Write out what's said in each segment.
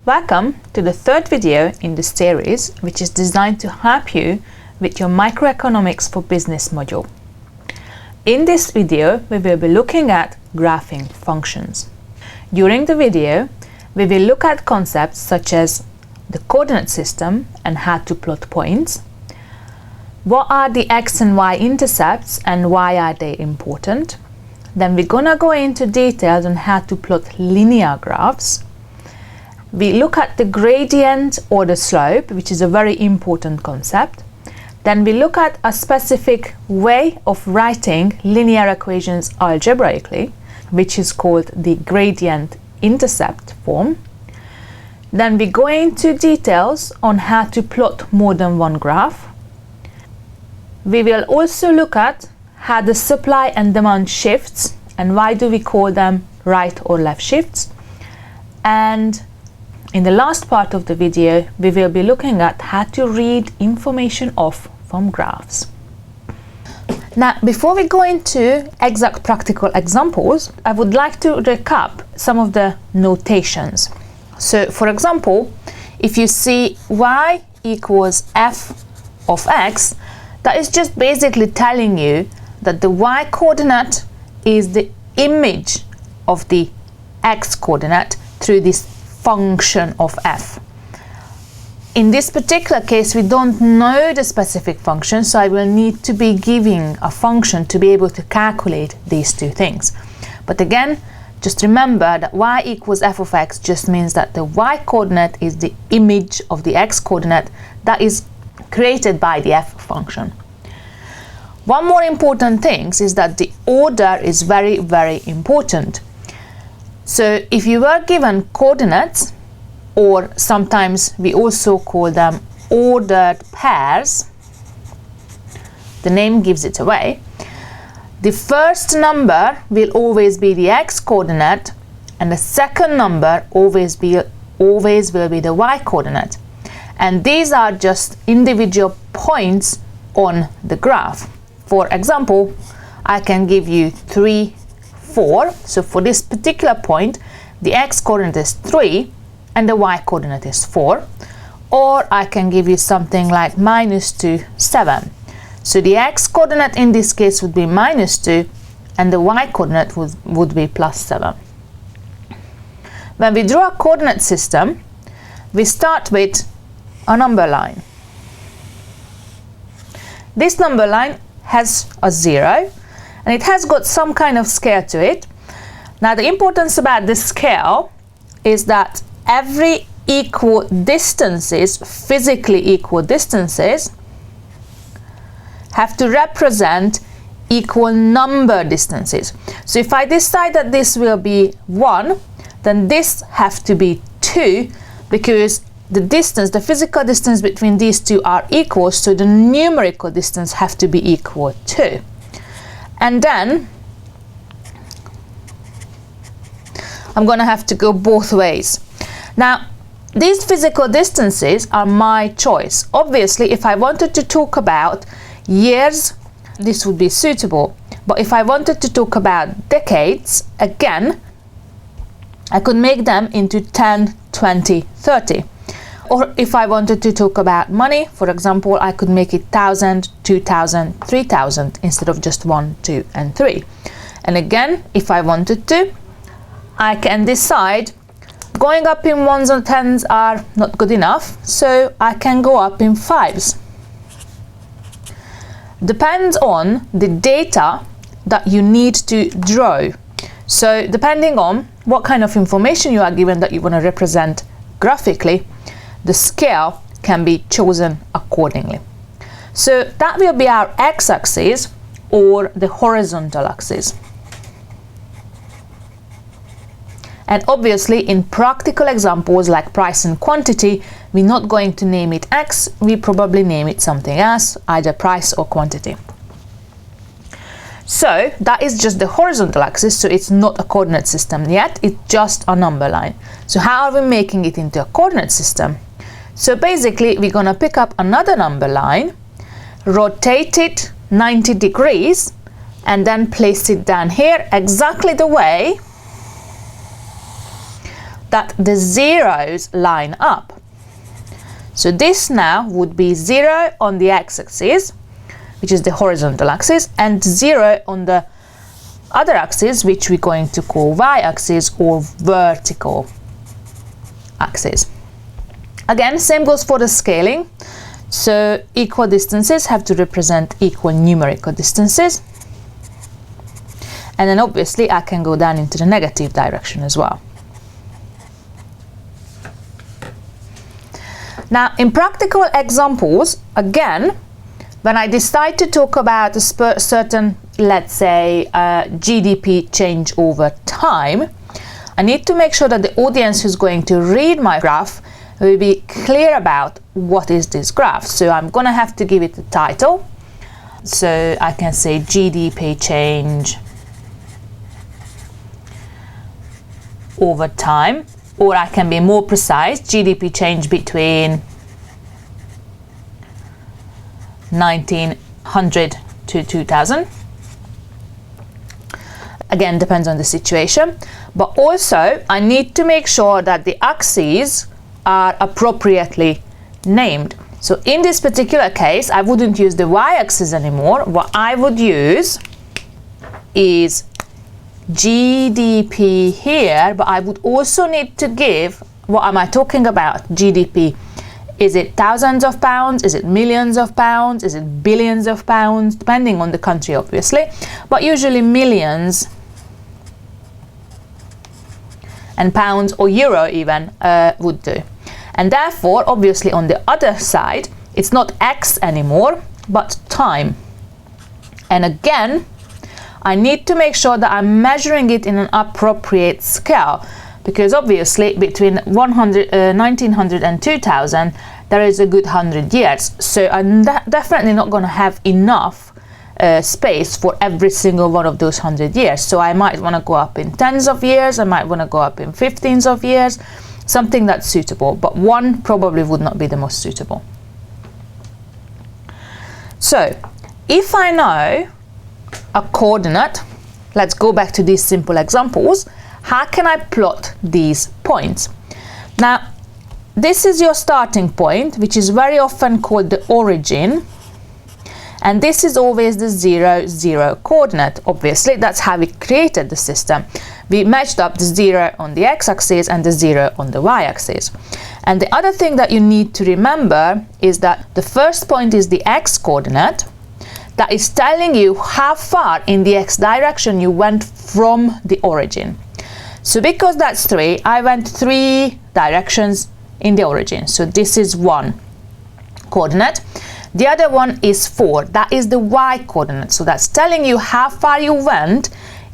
Welcome to the third video in this series, which is designed to help you with your Microeconomics for Business module. In this video, we will be looking at graphing functions. During the video, we will look at concepts such as the coordinate system and how to plot points. What are the x and y intercepts and why are they important? Then we're gonna go into details on how to plot linear graphs. We look at the gradient or the slope, which is a very important concept. Then we look at a specific way of writing linear equations algebraically, which is called the gradient intercept form. Then we go into details on how to plot more than one graph. We will also look at how the supply and demand shifts and why do we call them right or left shifts. And in the last part of the video, we will be looking at how to read information off from graphs. Now, before we go into exact practical examples, I would like to recap some of the notations. So, for example, if you see y equals f of x, that is just basically telling you that the y coordinate is the image of the x coordinate through this function of f. In this particular case, we don't know the specific function, so I will need to be giving a function to be able to calculate these two things. But again, just remember that y equals f of x just means that the y coordinate is the image of the x coordinate that is created by the f function. One more important thing is that the order is very, very important. So if you were given coordinates, or sometimes we also call them ordered pairs, the name gives it away, the first number will always be the x coordinate and the second number always will be the y coordinate. And these are just individual points on the graph. For example, I can give you 3, 4. So for this particular point, the x coordinate is 3 and the y coordinate is 4. Or I can give you something like -2, 7. So the x coordinate in this case would be -2 and the y coordinate would be +7. When we draw a coordinate system, we start with a number line. This number line has a 0 and it has got some kind of scale to it. Now the importance about this scale is that every equal distances, physically equal distances, have to represent equal number distances. So if I decide that this will be 1, then this have to be 2 because the distance, the physical distance between these two are equal, so the numerical distance have to be equal too. And then I'm going to have to go both ways. Now, these physical distances are my choice. Obviously, if I wanted to talk about years, this would be suitable. But if I wanted to talk about decades, again, I could make them into 10, 20, 30. Or if I wanted to talk about money, for example, I could make it 1,000, 2,000, 3,000 instead of just 1, 2, and 3. And again, if I wanted to, I can decide going up in 1s and 10s are not good enough, so I can go up in 5s. Depends on the data that you need to draw. So depending on what kind of information you are given that you want to represent graphically, the scale can be chosen accordingly. So that will be our x-axis or the horizontal axis. And obviously in practical examples like price and quantity, we're not going to name it x, we probably name it something else, either price or quantity. So that is just the horizontal axis, so it's not a coordinate system yet, it's just a number line. So how are we making it into a coordinate system? So basically we're going to pick up another number line, rotate it 90 degrees and then place it down here exactly the way that the zeros line up. So this now would be 0 on the x-axis, which is the horizontal axis, and 0 on the other axis, which we're going to call y-axis or vertical axis. Again, same goes for the scaling. So equal distances have to represent equal numerical distances. And then obviously I can go down into the negative direction as well. Now, in practical examples, again, when I decide to talk about a certain, let's say, GDP change over time, I need to make sure that the audience who's going to read my graph will be clear about what is this graph. So I'm going to have to give it a title. So I can say GDP change over time, or I can be more precise, GDP change between 1900 to 2000. Again, depends on the situation, but also I need to make sure that the axes are appropriately named. So in this particular case, I wouldn't use the y-axis anymore. What I would use is GDP here, but I would also need to give, what am I talking about? GDP. Is it thousands of pounds? Is it millions of pounds? Is it billions of pounds? Depending on the country, obviously, but usually millions and pounds or euro even would do. And therefore, obviously, on the other side, it's not X anymore, but time. And again, I need to make sure that I'm measuring it in an appropriate scale, because obviously between 1900 and 2000 there is a good 100 years. So I'm definitely not going to have enough space for every single one of those 100 years. So I might want to go up in tens of years, I might want to go up in 15s of years, something that's suitable, but one probably would not be the most suitable. So if I know a coordinate, let's go back to these simple examples. How can I plot these points? Now, this is your starting point, which is very often called the origin, and this is always the 0, 0 coordinate. Obviously, that's how we created the system. We matched up the 0 on the x-axis and the 0 on the y-axis. And the other thing that you need to remember is that the first point is the x coordinate, that is telling you how far in the x direction you went from the origin. So because that's 3, I went 3 directions in the origin. So this is 1 coordinate. The other one is 4. That is the y coordinate. So that's telling you how far you went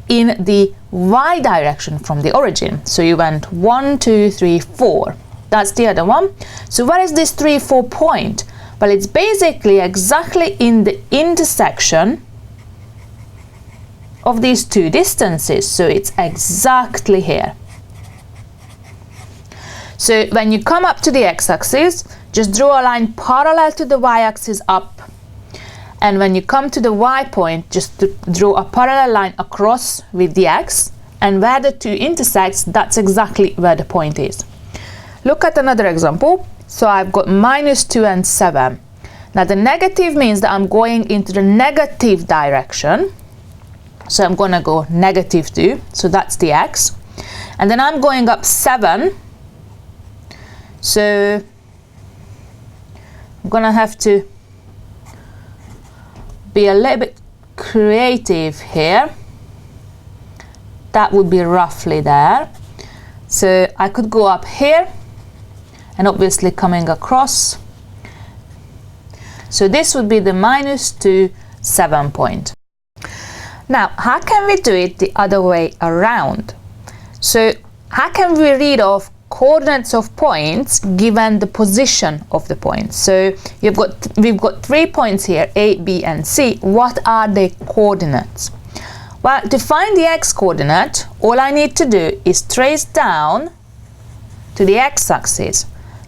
in the y direction from the origin. So you went 1, 2, 3, 4. That's the other one. So where is this 3, 4 point? Well, it's basically exactly in the intersection of these two distances. So it's exactly here. So when you come up to the x-axis, just draw a line parallel to the y-axis up. And when you come to the y point, just draw a parallel line across with the x. And where the two intersect, that's exactly where the point is. Look at another example. So I've got -2 and 7. Now the negative means that I'm going into the negative direction. So I'm going to go -2. So that's the x. And then I'm going up 7. So I'm going to have to be a little bit creative here. That would be roughly there. So I could go up here and obviously coming across. So this would be the -2, 7 point. Now, how can we do it the other way around? So how can we read off coordinates of points given the position of the points? So we've got 3 points here, A, B, and C. What are the coordinates? Well, to find the x coordinate, all I need to do is trace down to the x-axis.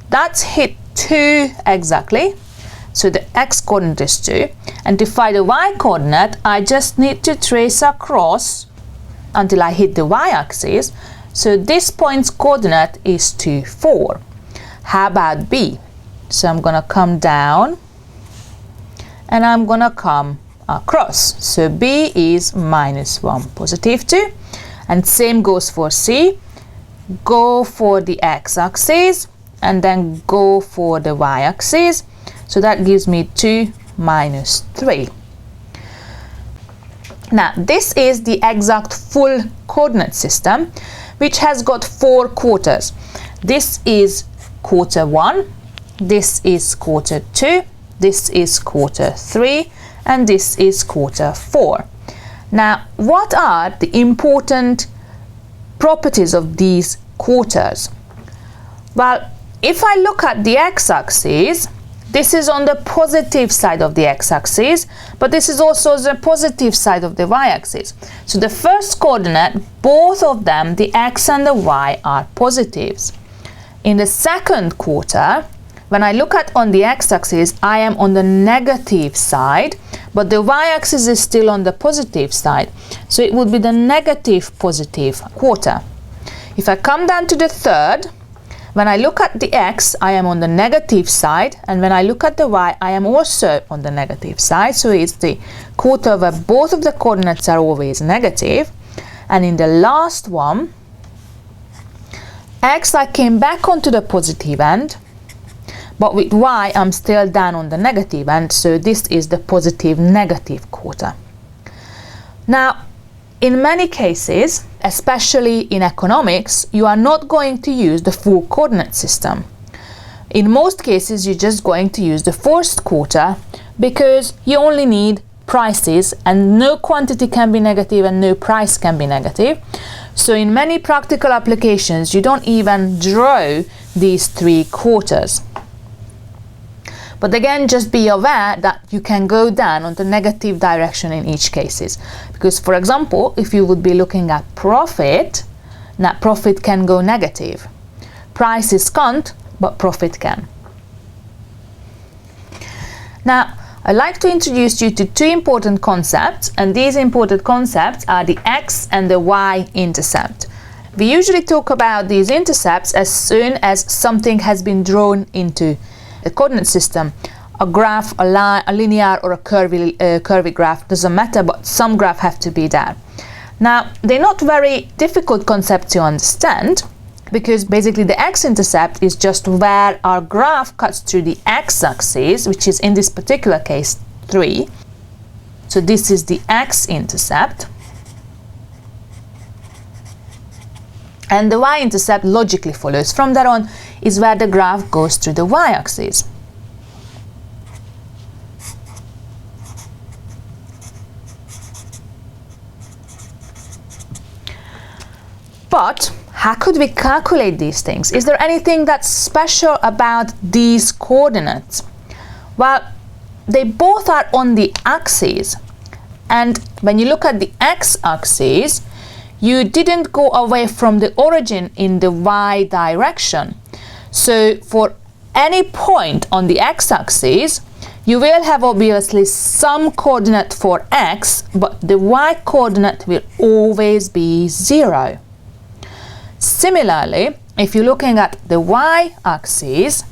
That's hit 2 exactly. So the x coordinate is 2. And to find the y coordinate, I just need to trace across until I hit the y-axis. So this point's coordinate is 2, 4. How about B? So I'm going to come down and I'm going to come across. So B is -1, +2. And same goes for C. Go for the x-axis and then go for the y-axis. So that gives me 2, -3. Now this is the exact full coordinate system, which has got 4 quarters. This is quarter 1, this is quarter 2, this is quarter 3, and this is quarter 4. Now, what are the important properties of these quarters? Well, if I look at the x-axis, this is on the positive side of the x-axis, but this is also the positive side of the y-axis. So the first coordinate, both of them, the x and the y, are positives. In the second quarter, when I look at on the x-axis, I am on the negative side, but the y-axis is still on the positive side. So it would be the negative positive quarter. If I come down to the third, when I look at the x, I am on the negative side, and when I look at the y, I am also on the negative side. So it's the quarter where both of the coordinates are always negative. And in the last one, x, I came back onto the positive end, but with y, I'm still down on the negative end. So this is the positive negative quarter. Now, in many cases, especially in economics, you are not going to use the full coordinate system. In most cases, you're just going to use the first quarter because you only need prices and no quantity can be negative and no price can be negative. So in many practical applications, you don't even draw these 3 quarters. But again, just be aware that you can go down on the negative direction in each cases. Because, for example, if you would be looking at profit, now profit can go negative. Prices can't, but profit can. Now, I'd like to introduce you to 2 important concepts, and these important concepts are the x and the y intercept. We usually talk about these intercepts as soon as something has been drawn into a coordinate system. A graph, a line, a linear or a curvy graph, doesn't matter, but some graph have to be there. Now, they're not very difficult concept to understand, because basically the x-intercept is just where our graph cuts through the x-axis, which is in this particular case 3. So this is the x-intercept. And the y-intercept logically follows. From there on is where the graph goes through the y-axis. But how could we calculate these things? Is there anything that's special about these coordinates? Well, they both are on the axis. And when you look at the x-axis, you didn't go away from the origin in the y direction. So for any point on the x-axis, you will have obviously some coordinate for x, but the y coordinate will always be 0. Similarly, if you're looking at the y-axis,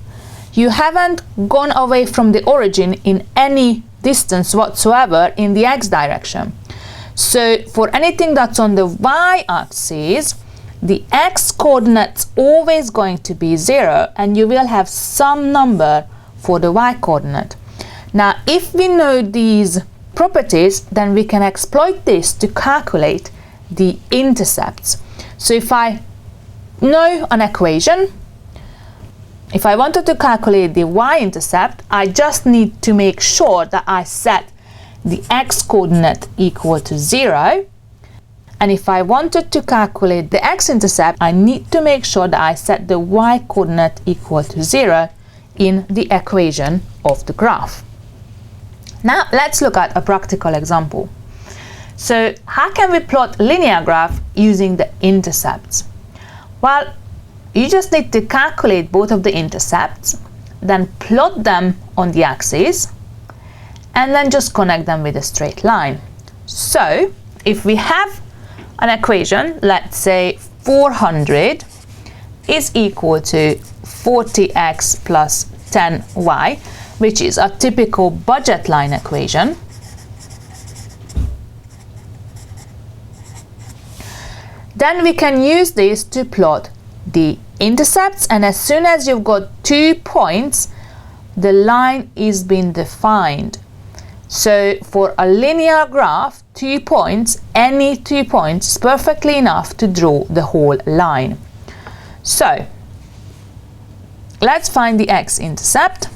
you haven't gone away from the origin in any distance whatsoever in the x direction. So for anything that's on the y-axis, the x coordinate's always going to be 0, and you will have some number for the y coordinate. Now, if we know these properties, then we can exploit this to calculate the intercepts. So if I know an equation, if I wanted to calculate the y-intercept, I just need to make sure that I set the x coordinate equal to 0. And if I wanted to calculate the x-intercept, I need to make sure that I set the y coordinate equal to 0 in the equation of the graph. Now let's look at a practical example. So how can we plot linear graph using the intercepts? Well, you just need to calculate both of the intercepts, then plot them on the axis, and then just connect them with a straight line. So if we have an equation, let's say 400 is equal to 40x plus 10y, which is a typical budget line equation. Then we can use this to plot the intercepts, and as soon as you've got 2 points, the line is being defined. So for a linear graph, 2 points, any 2 points is perfectly enough to draw the whole line. So let's find the x-intercept.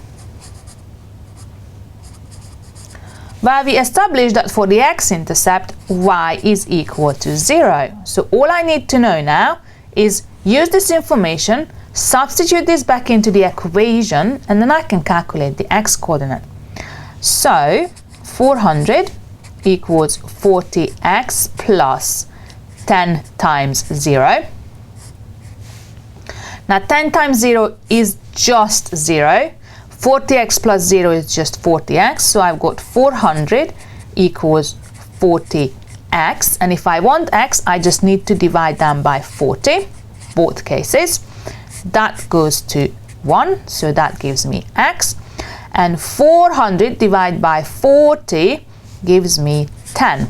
Well, we established that for the x-intercept, y is equal to 0. So all I need to know now is use this information, substitute this back into the equation, and then I can calculate the x-coordinate. So 400 equals 40x plus 10 times 0. Now 10 times 0 is just 0. 40x plus 0 is just 40x, so I've got 400 equals 40x, and if I want x, I just need to divide them by 40, both cases. That goes to 1, so that gives me x, and 400 divided by 40 gives me 10.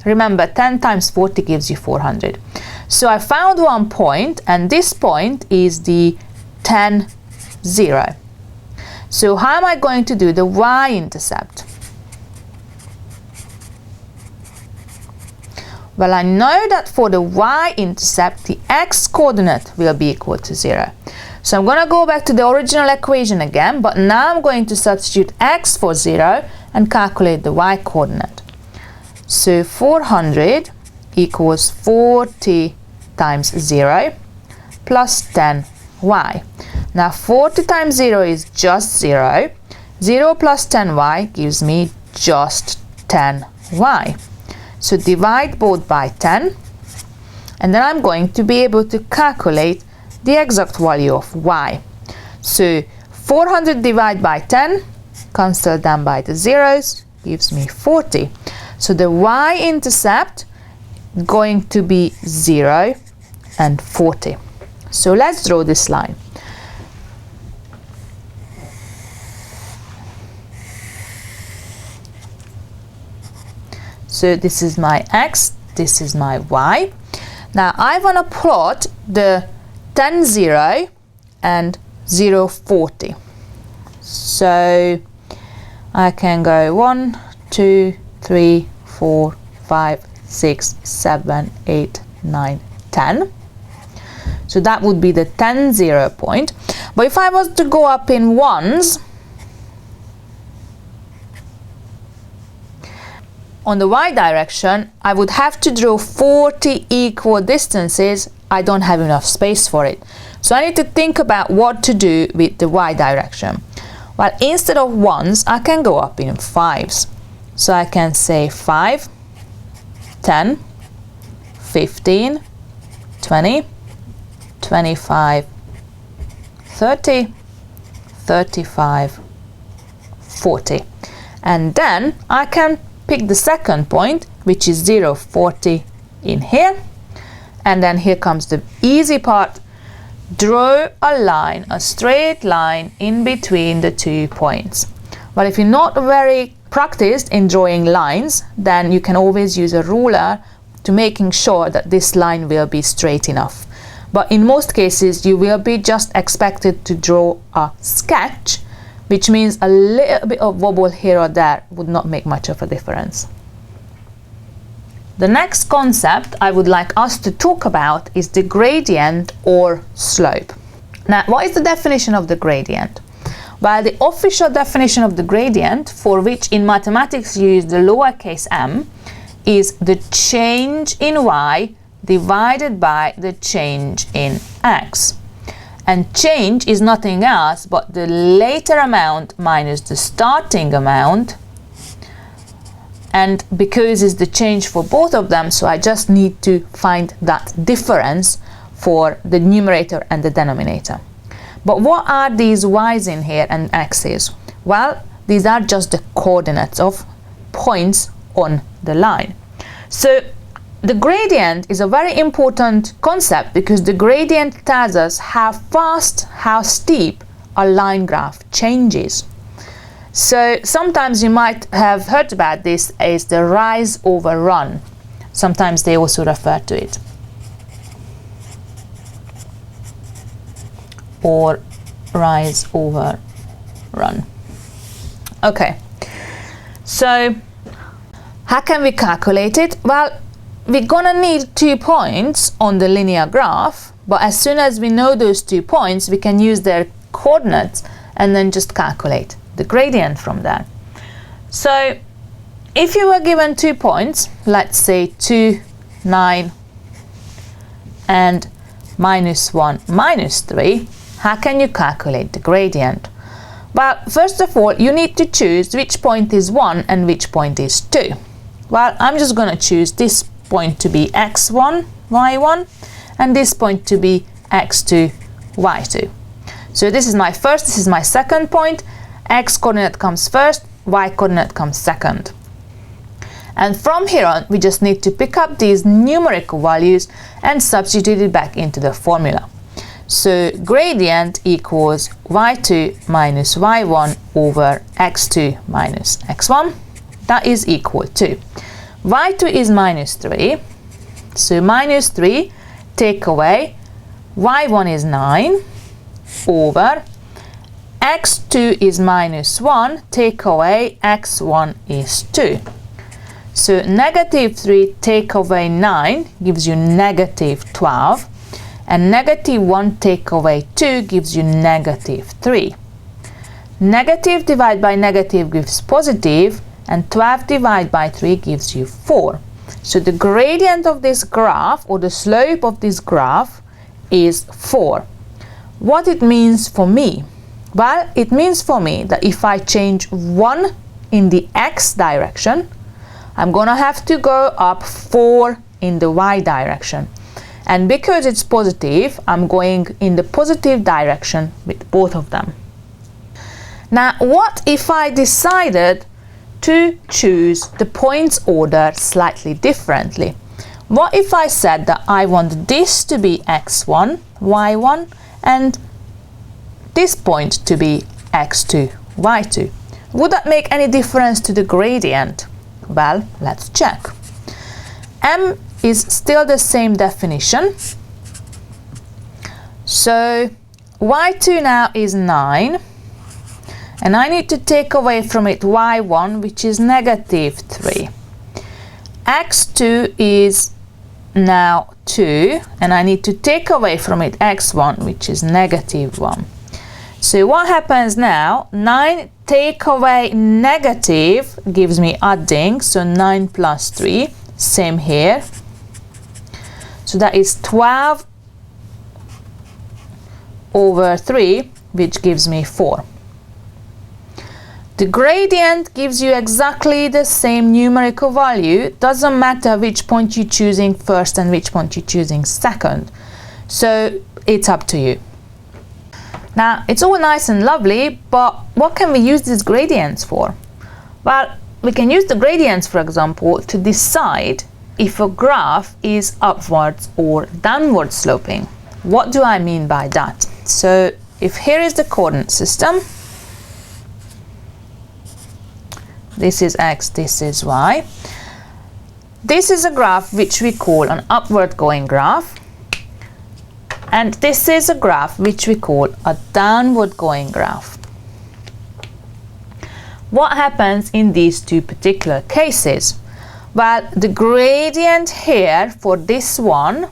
Remember, 10 times 40 gives you 400. So I found one point, and this point is the 10, 0. So how am I going to do the y-intercept? Well, I know that for the y-intercept, the x-coordinate will be equal to 0. So I'm going to go back to the original equation again, but now I'm going to substitute x for 0 and calculate the y-coordinate. So 400 equals 40 times 0 plus 10y. Now 40 times 0 is just 0. 0 plus 10y gives me just 10y. So divide both by 10, and then I'm going to be able to calculate the exact value of y. So 400 divided by 10, cancel them by the zeros, gives me 40. So the y-intercept going to be 0 and 40. So let's draw this line. So this is my x, this is my y. Now I want to plot the 10, 0 and 0, 40. So I can go 1, 2, 3, 4, 5, 6, 7, 8, 9, 10. So that would be the 10, 0 point. But if I was to go up in ones, on the y direction, I would have to draw 40 equal distances. I don't have enough space for it. So I need to think about what to do with the y direction. Well, instead of ones, I can go up in fives. So I can say 5, 10, 15, 20, 25, 30, 35, 40. And then I can pick the second point, which is 0, 40 in here. And then here comes the easy part. Draw a line, a straight line in between the 2 points. Well, if you're not very practiced in drawing lines, then you can always use a ruler to making sure that this line will be straight enough. But in most cases, you will be just expected to draw a sketch, which means a little bit of wobble here or there would not make much of a difference. The next concept I would like us to talk about is the gradient or slope. Now, what is the definition of the gradient? Well, the official definition of the gradient, for which in mathematics you use the lowercase m, is the change in y divided by the change in x. And change is nothing else but the later amount minus the starting amount. And because it's the change for both of them, so I just need to find that difference for the numerator and the denominator. But what are these y's in here and x's? Well, these are just the coordinates of points on the line. So the gradient is a very important concept because the gradient tells us how fast, how steep a line graph changes. So sometimes you might have heard about this as the rise over run. Sometimes they also refer to it. Or rise over run. Okay, so how can we calculate it? Well, we're gonna need 2 points on the linear graph, but as soon as we know those 2 points, we can use their coordinates and then just calculate the gradient from that. So if you were given 2 points, let's say 2, 9 and -1, -3, how can you calculate the gradient? Well, first of all, you need to choose which point is 1 and which point is 2. Well, I'm just going to choose this point to be x1, y1, and this point to be x2, y2. So this is my first, this is my second point. X coordinate comes first, y coordinate comes second. And from here on, we just need to pick up these numerical values and substitute it back into the formula. So gradient equals y2 minus y1 over x2 minus x1. That is equal to y2 is -3. So -3 take away y1 is 9 over x2 is -1, take away x1 is 2. So -3 take away 9 gives you -12, and -1 take away 2 gives you -3. Negative divided by negative gives positive, and 12 divided by 3 gives you 4. So the gradient of this graph, or the slope of this graph, is 4. What it means for me? Well, it means for me that if I change 1 in the x direction, I'm gonna have to go up 4 in the y direction. And because it's positive, I'm going in the positive direction with both of them. Now, what if I decided to choose the points order slightly differently? What if I said that I want this to be x1, y1, and this point to be x2, y2? Would that make any difference to the gradient? Well, let's check. M is still the same definition. So y2 now is 9, and I need to take away from it y1, which is -3. x2 is now 2, and I need to take away from it x1, which is -1. So what happens now? 9 take away negative gives me adding, so 9 plus 3, same here. So that is 12 over 3, which gives me 4. The gradient gives you exactly the same numerical value. Doesn't matter which point you're choosing first and which point you're choosing second. So it's up to you. Now, it's all nice and lovely, but what can we use these gradients for? Well, we can use the gradients, for example, to decide if a graph is upwards or downward sloping. What do I mean by that? So if here is the coordinate system, this is x, this is y. This is a graph which we call an upward going graph, and this is a graph which we call a downward going graph. What happens in these two particular cases? Well, the gradient here for this one,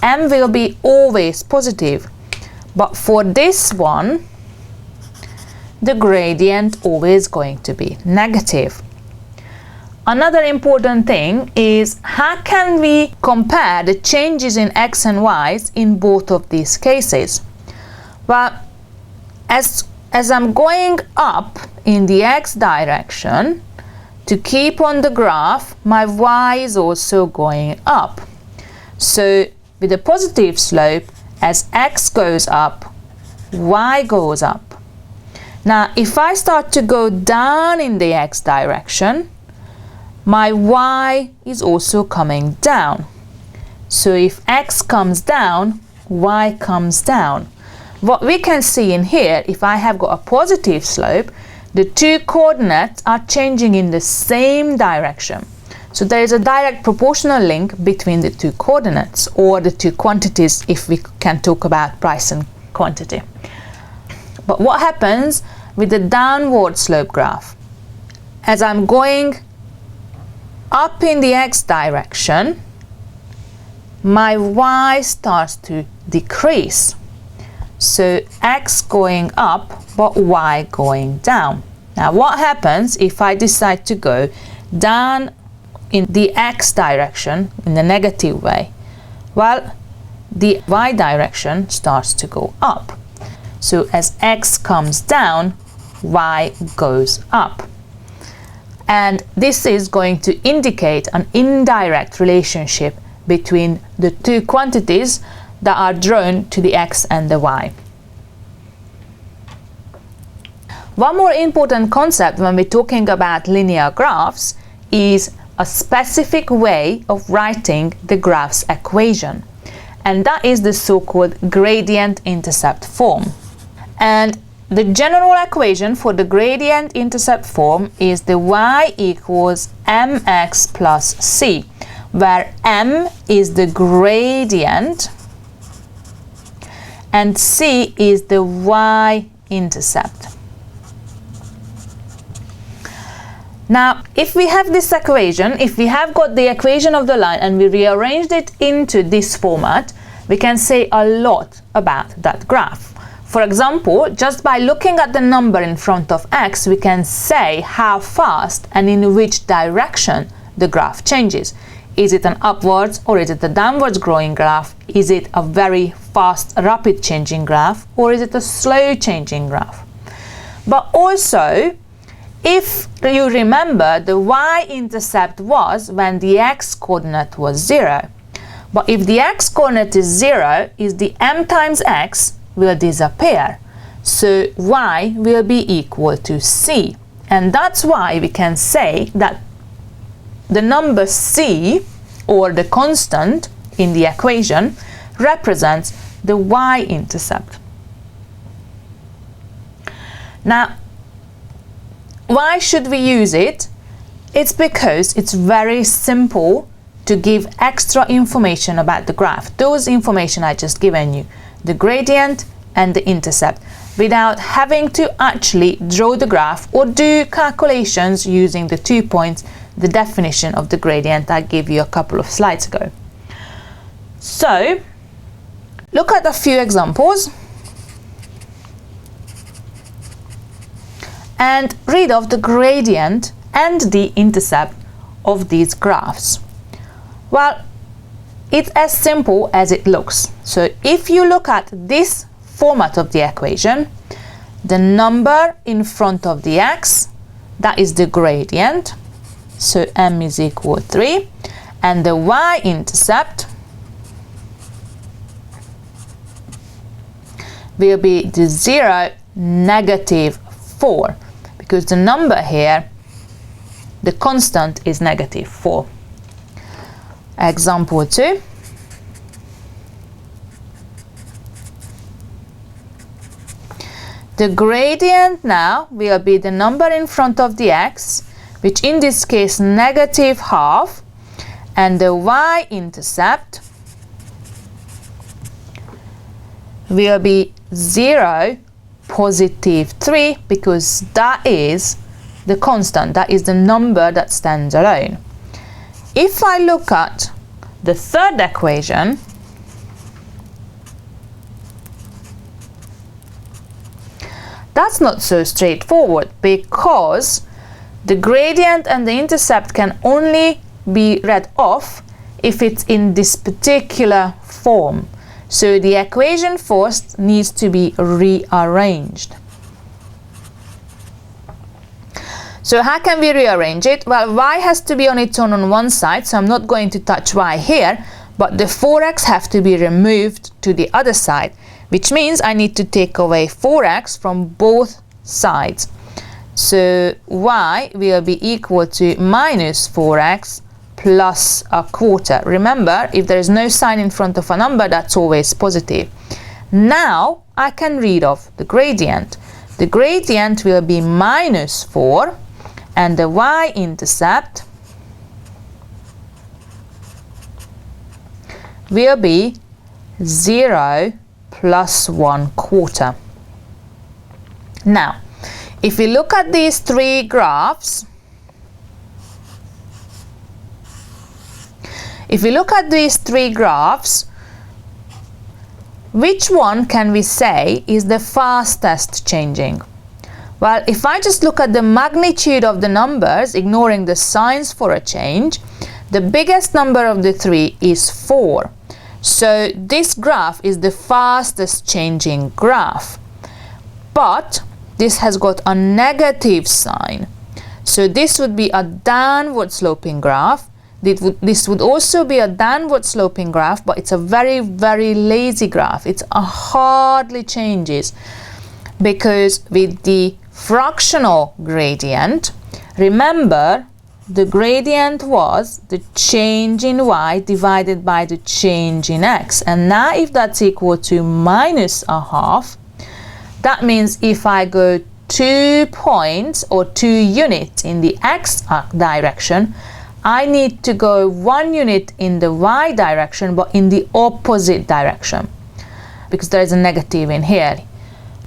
m will be always positive, but for this one, the gradient always going to be negative. Another important thing is how can we compare the changes in x and y's in both of these cases? Well, as I'm going up in the x direction, to keep on the graph, my y is also going up. So with a positive slope, as x goes up, y goes up. Now, if I start to go down in the x direction, my y is also coming down. So if x comes down, y comes down. What we can see in here, if I have got a positive slope, the two coordinates are changing in the same direction. So there is a direct proportional link between the two coordinates, or the two quantities if we can talk about price and quantity. But what happens with the downward slope graph? As I'm going up in the x direction, my y starts to decrease. So x going up, but y going down. Now what happens if I decide to go down in the x direction in the negative way? Well, the y direction starts to go up. So as x comes down, y goes up. And this is going to indicate an indirect relationship between the two quantities that are drawn to the x and the y. One more important concept when we're talking about linear graphs is a specific way of writing the graph's equation, and that is the so-called gradient intercept form. And the general equation for the gradient intercept form is the y equals mx plus c, where m is the gradient and c is the y-intercept. Now, if we have this equation, if we have got the equation of the line and we rearranged it into this format, we can say a lot about that graph. For example, just by looking at the number in front of x, we can say how fast and in which direction the graph changes. Is it an upwards or is it a downwards growing graph? Is it a very fast, rapid changing graph, or is it a slow changing graph? But also, if you remember, the y-intercept was when the x-coordinate was 0. But if the x-coordinate is 0, is the m times x will disappear. So y will be equal to c. And that's why we can say that the number c, or the constant in the equation, represents the y-intercept. Now, why should we use it? It's because it's very simple to give extra information about the graph. Those information I just given you, the gradient and the intercept, without having to actually draw the graph or do calculations using the 2 points, the definition of the gradient I gave you a couple of slides ago. So, look at a few examples and read off the gradient and the intercept of these graphs. Well, it's as simple as it looks. So if you look at this format of the equation, the number in front of the x, that is the gradient, so m is equal to 3, and the y-intercept will be the 0, negative 4, because the number here, the constant, is negative 4. Example 2. The gradient now will be the number in front of the x, which in this case negative half, and the y-intercept will be 0, positive 3, because that is the constant, that is the number that stands alone. If I look at the third equation, that's not so straightforward, because the gradient and the intercept can only be read off if it's in this particular form. So the equation first needs to be rearranged. So how can we rearrange it? Well, y has to be on its own on one side, so I'm not going to touch y here, but the 4x have to be removed to the other side, which means I need to take away 4x from both sides. So y will be equal to minus 4x plus a quarter. Remember, if there is no sign in front of a number, that's always positive. Now I can read off the gradient. The gradient will be minus 4, and the y-intercept will be 0 plus 1 quarter. Now, if we look at these three graphs, which one can we say is the fastest changing? Well, if I just look at the magnitude of the numbers, ignoring the signs for a change, the biggest number of the three is 4. So this graph is the fastest changing graph. But this has got a negative sign. So this would be a downward sloping graph. This would also be a downward sloping graph, but it's a very, very lazy graph. It hardly changes, because with the fractional gradient, remember, the gradient was the change in y divided by the change in x. And now if that's equal to minus a half, that means if I go 2 points or 2 units in the x direction, I need to go 1 unit in the y direction, but in the opposite direction, because there is a negative in here.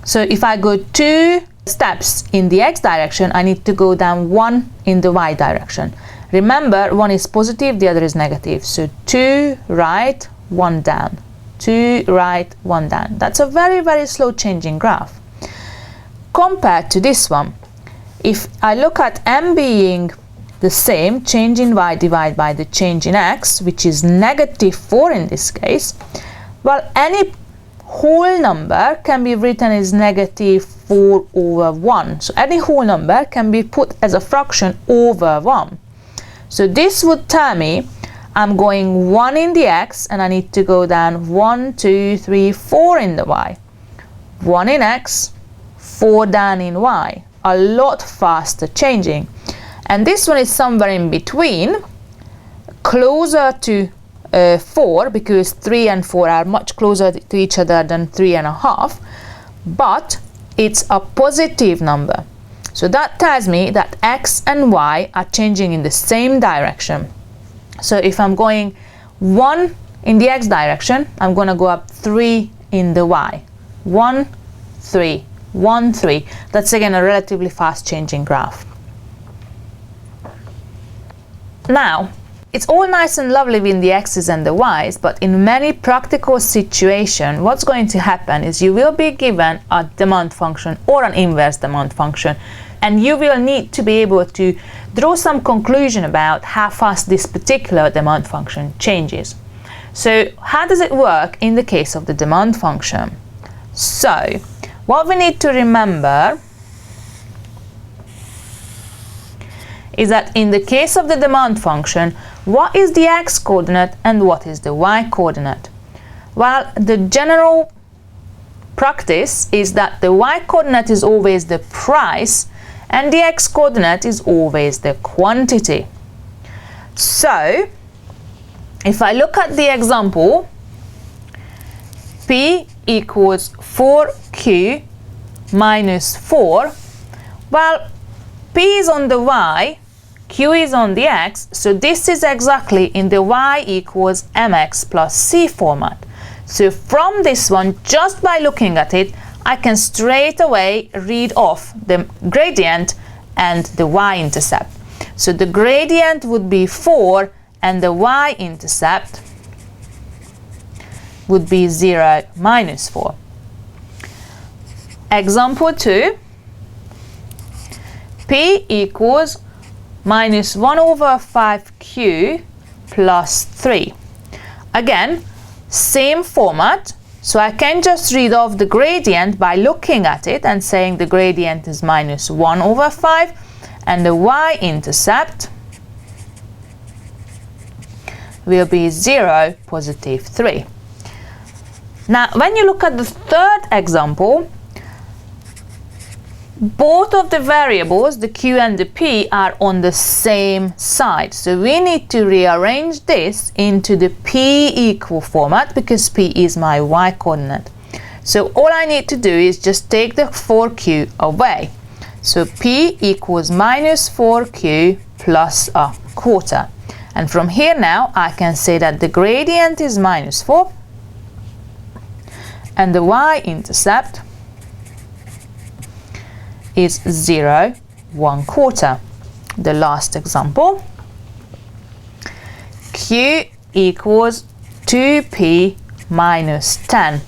So if I go 2 steps in the x direction, I need to go down 1 in the y direction. Remember, one is positive, the other is negative. So 2 right, 1 down. 2 right, 1 down. That's a very, very slow changing graph. Compared to this one, if I look at m being the same, change in y divided by the change in x, which is negative 4 in this case, well, any whole number can be written as negative 4 over 1. So any whole number can be put as a fraction over 1. So this would tell me I'm going 1 in the x, and I need to go down 1, 2, 3, 4 in the y. 1 in x, 4 down in y. A lot faster changing. And this one is somewhere in between, closer to 4, because 3 and 4 are much closer to each other than 3.5, but it's a positive number. So that tells me that x and y are changing in the same direction. So if I'm going 1 in the x direction, I'm going to go up 3 in the y. 1, 3, 1, 3. That's again a relatively fast changing graph. Now, it's all nice and lovely with the x's and the y's, but in many practical situations, what's going to happen is you will be given a demand function or an inverse demand function, and you will need to be able to draw some conclusion about how fast this particular demand function changes. So how does it work in the case of the demand function? So what we need to remember is that in the case of the demand function, what is the x coordinate and what is the y coordinate? Well, the general practice is that the y coordinate is always the price and the x coordinate is always the quantity. So if I look at the example, P equals 4Q minus 4, well, P is on the y, Q is on the x, so this is exactly in the y equals mx plus c format. So from this one, just by looking at it, I can straight away read off the gradient and the y-intercept. So the gradient would be 4 and the y-intercept would be 0 minus 4. Example 2, P equals minus 1 over 5Q plus 3. Again, same format, so I can just read off the gradient by looking at it and saying the gradient is minus 1 over 5 and the y-intercept will be 0, positive 3. Now, when you look at the third example, both of the variables, the q and the p, are on the same side. So we need to rearrange this into the p equal format because p is my y coordinate. So all I need to do is just take the 4q away. So p equals minus 4q plus a quarter. And from here now I can say that the gradient is minus 4 and the y-intercept is 0, 1/4. The last example, q equals 2p minus 10.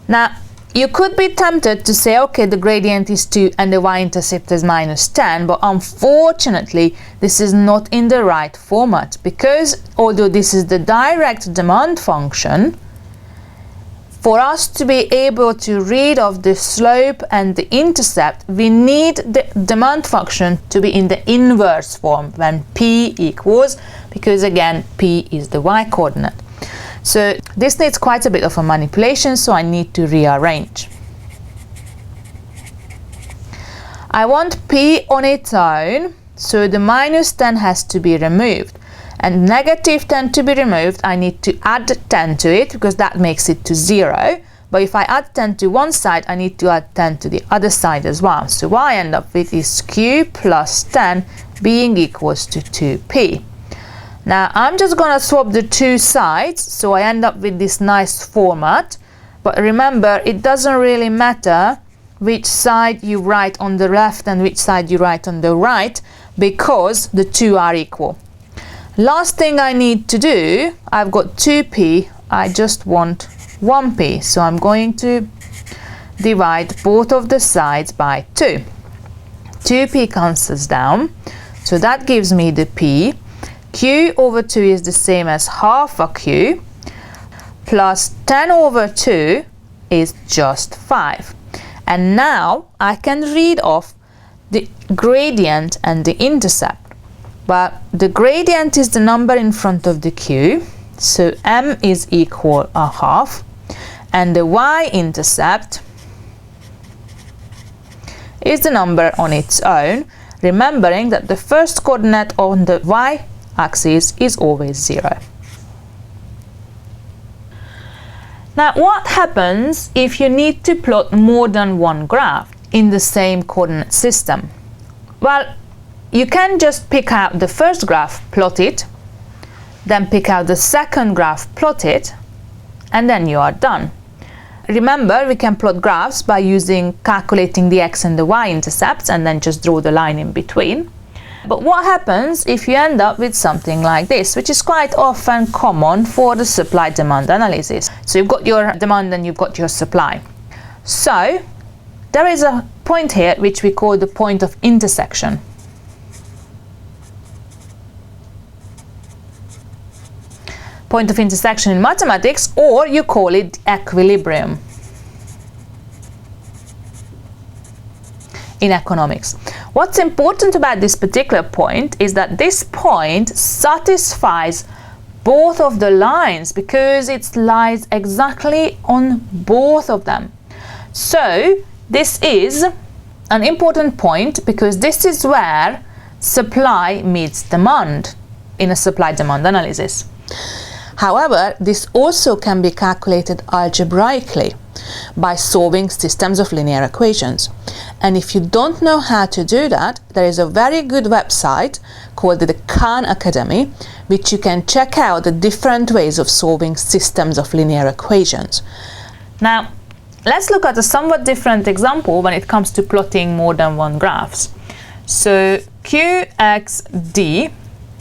Now you could be tempted to say, okay, the gradient is 2 and the y-intercept is minus 10, but unfortunately this is not in the right format, because although this is the direct demand function, for us to be able to read off the slope and the intercept, we need the demand function to be in the inverse form when p equals, because again p is the y-coordinate. So this needs quite a bit of a manipulation, so I need to rearrange. I want p on its own, so the minus 10 has to be removed. And negative 10 to be removed, I need to add 10 to it because that makes it to 0. But if I add 10 to one side, I need to add 10 to the other side as well. So what I end up with is q plus 10 being equals to 2p. Now I'm just going to swap the two sides, so I end up with this nice format. But remember, it doesn't really matter which side you write on the left and which side you write on the right, because the two are equal. Last thing I need to do, I've got 2p, I just want 1p, so I'm going to divide both of the sides by 2. 2p cancels down, so that gives me the p. q over 2 is the same as half a q, plus 10 over 2 is just 5. And now I can read off the gradient and the intercept. But the gradient is the number in front of the q, so m is equal a half, and the y-intercept is the number on its own, remembering that the first coordinate on the y-axis is always 0. Now what happens if you need to plot more than one graph in the same coordinate system? Well, you can just pick out the first graph, plot it, then pick out the second graph, plot it, and then you are done. Remember, we can plot graphs by calculating the x and the y-intercepts and then just draw the line in between. But what happens if you end up with something like this, which is quite often common for the supply-demand analysis? So you've got your demand and you've got your supply. So there is a point here which we call the point of intersection. Point of intersection in mathematics, or you call it equilibrium in economics. What's important about this particular point is that this point satisfies both of the lines because it lies exactly on both of them. So this is an important point because this is where supply meets demand in a supply-demand analysis. However, this also can be calculated algebraically by solving systems of linear equations. And if you don't know how to do that, there is a very good website called the Khan Academy, which you can check out the different ways of solving systems of linear equations. Now, let's look at a somewhat different example when it comes to plotting more than one graphs. So QXD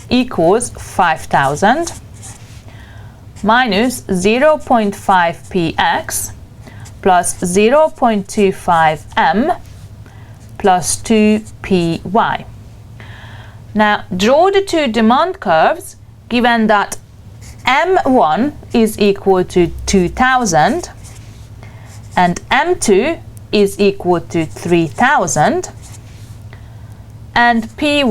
equals 5,000 minus 0.5px plus 0.25m plus 2py. Now draw the two demand curves given that m1 is equal to 2000 and m2 is equal to 3000 and py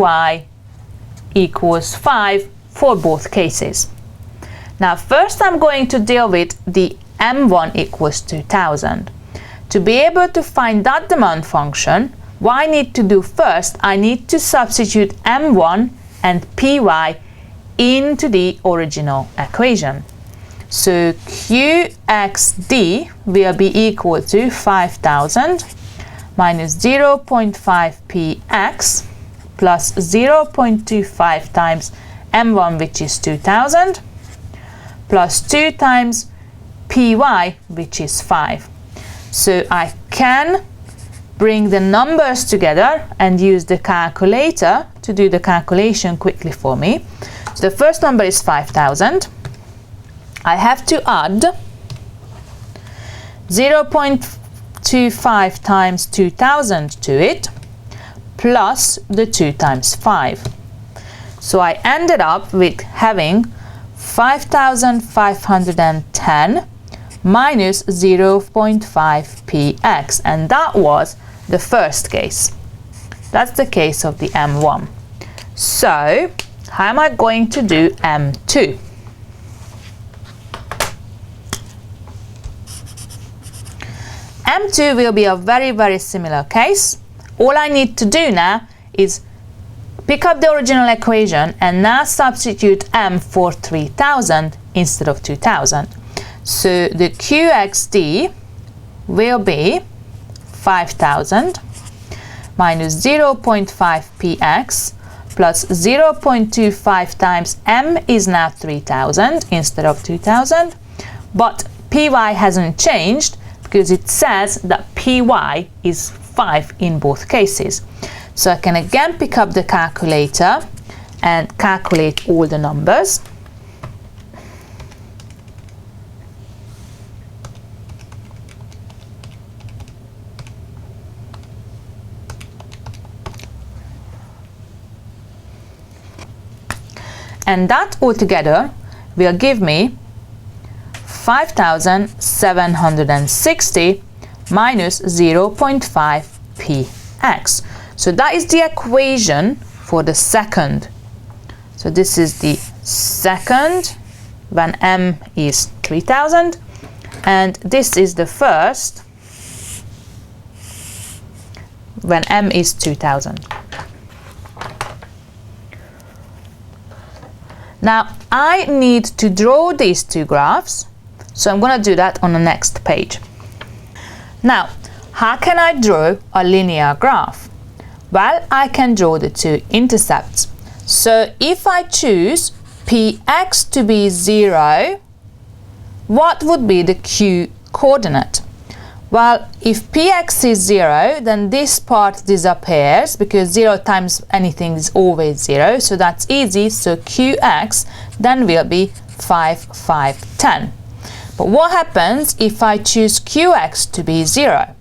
equals 5 for both cases. Now first I'm going to deal with the m1 equals 2000. to be able to find that demand function, what I need to do first, I need to substitute m1 and py into the original equation. So qxd will be equal to 5000 minus 0.5 px plus 0.25 times m1, which is 2000, plus 2 times py, which is 5. So I can bring the numbers together and use the calculator to do the calculation quickly for me. So the first number is 5000. I have to add 0.25 times 2000 to it, plus the 2 times 5. So I ended up with having 5510 minus 0.5 px, and that was the first case. That's the case of the m1. So how am I going to do m2? M2 will be a very similar case. All I need to do now is pick up the original equation and now substitute m for 3000 instead of 2000. So the qxd will be 5000 minus 0.5 px plus 0.25 times m is now 3000 instead of 2000, but py hasn't changed because it says that py is 5 in both cases. So I can again pick up the calculator and calculate all the numbers. And that altogether will give me 5760 minus 0.5 px. So that is the equation for the second. So this is the second when m is 3000, and this is the first when m is 2000. Now I need to draw these two graphs, so I'm going to do that on the next page. Now, how can I draw a linear graph? Well, I can draw the two intercepts. So if I choose px to be 0, what would be the q coordinate? Well, if px is 0, then this part disappears because 0 times anything is always 0, so that's easy. So qx then will be 5, 5, 10. But what happens if I choose qx to be 0?